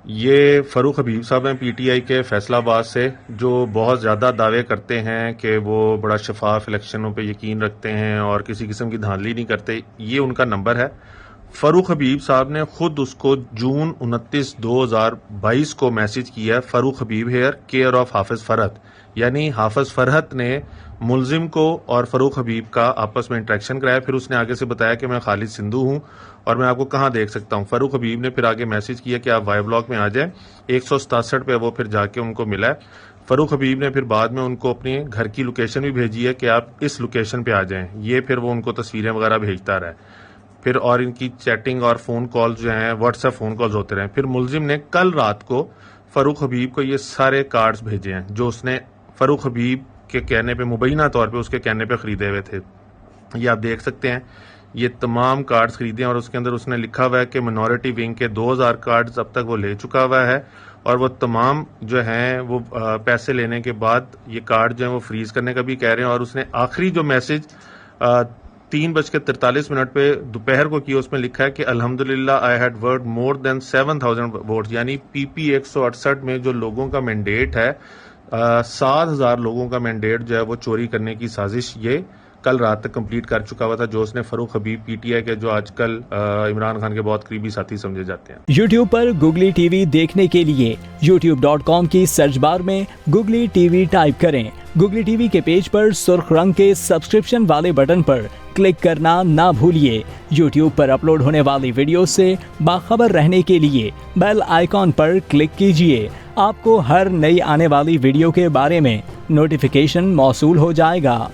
ये फ़रूख हबीब साहब हैं पीटीआई के फैसलाबाद से, जो बहुत ज़्यादा दावे करते हैं कि वो बड़ा शफाफ इलेक्शनों पे यकीन रखते हैं और किसी किस्म की धांधली नहीं करते। ये उनका नंबर है। फ़रूख हबीब साहब ने खुद उसको जून 29 2022 को मैसेज किया है, फ़रूख हबीब हेयर केयर ऑफ हाफिज फरहत, यानी हाफिज फरहत ने मुलजिम को और फ़रूख हबीब का आपस में इंटरेक्शन कराया। फिर उसने आगे से बताया कि मैं खालिद सिंधु हूं और मैं आपको कहां देख सकता हूं। फ़रूख हबीब ने फिर आगे मैसेज किया कि आप वाई ब्लॉक में आ जाएं। 167 पे वो फिर जाके उनको मिला है। फ़रूख हबीब ने फिर बाद में उनको अपने घर की लोकेशन भी भेजी है कि आप इस लोकेशन पे आ जाएं। ये फिर वो उनको तस्वीरें वगैरह भेजता रहा है। फिर और इनकी चैटिंग और फोन कॉल जो हैं व्हाट्सएप फोन कॉल्स होते रहे। फिर मुलजिम ने कल रात को फ़रूख हबीब को ये सारे कार्ड्स भेजे हैं जो उसने फ़रूख हबीब के कहने पे, मुबैना तौर पे उसके कहने पे खरीदे हुए थे। ये आप देख सकते हैं, ये तमाम कार्ड्स खरीदे हैं और उसके अंदर उसने लिखा हुआ है कि मिनॉरिटी विंग के 2000 कार्ड्स अब तक वो ले चुका हुआ है और वो तमाम जो हैं वो पैसे लेने के बाद ये कार्ड जो है वो फ्रीज करने का भी कह रहे हैं। और उसने आखिरी जो मैसेज 3:43 पे दोपहर को किया, उसमें लिखा है कि अल्हम्दुलिल्लाह I had word more than 7000 votes, यानी पीपी 168 में जो लोगों का मैंडेट है 7000 लोगों का मैंडेट जो है वो चोरी करने की साजिश ये कल रात तक कंप्लीट कर चुका हुआ था, जो उसने फ़रूख हबीब पीटीआई के जो आजकल इमरान खान के बहुत करीबी साथी समझे जाते हैं। YouTube पर गुगली टीवी देखने के लिए youtube.com की सर्च बार में गुगली टीवी टाइप करें। गुगली टीवी के पेज पर सुर्ख रंग के सब्सक्रिप्शन वाले बटन पर क्लिक करना ना भूलिए। YouTube पर अपलोड होने वाली वीडियो से बाखबर रहने के लिए बेल आइकॉन पर क्लिक कीजिए। आपको हर नई आने वाली वीडियो के बारे में नोटिफिकेशन मौसूल हो जाएगा।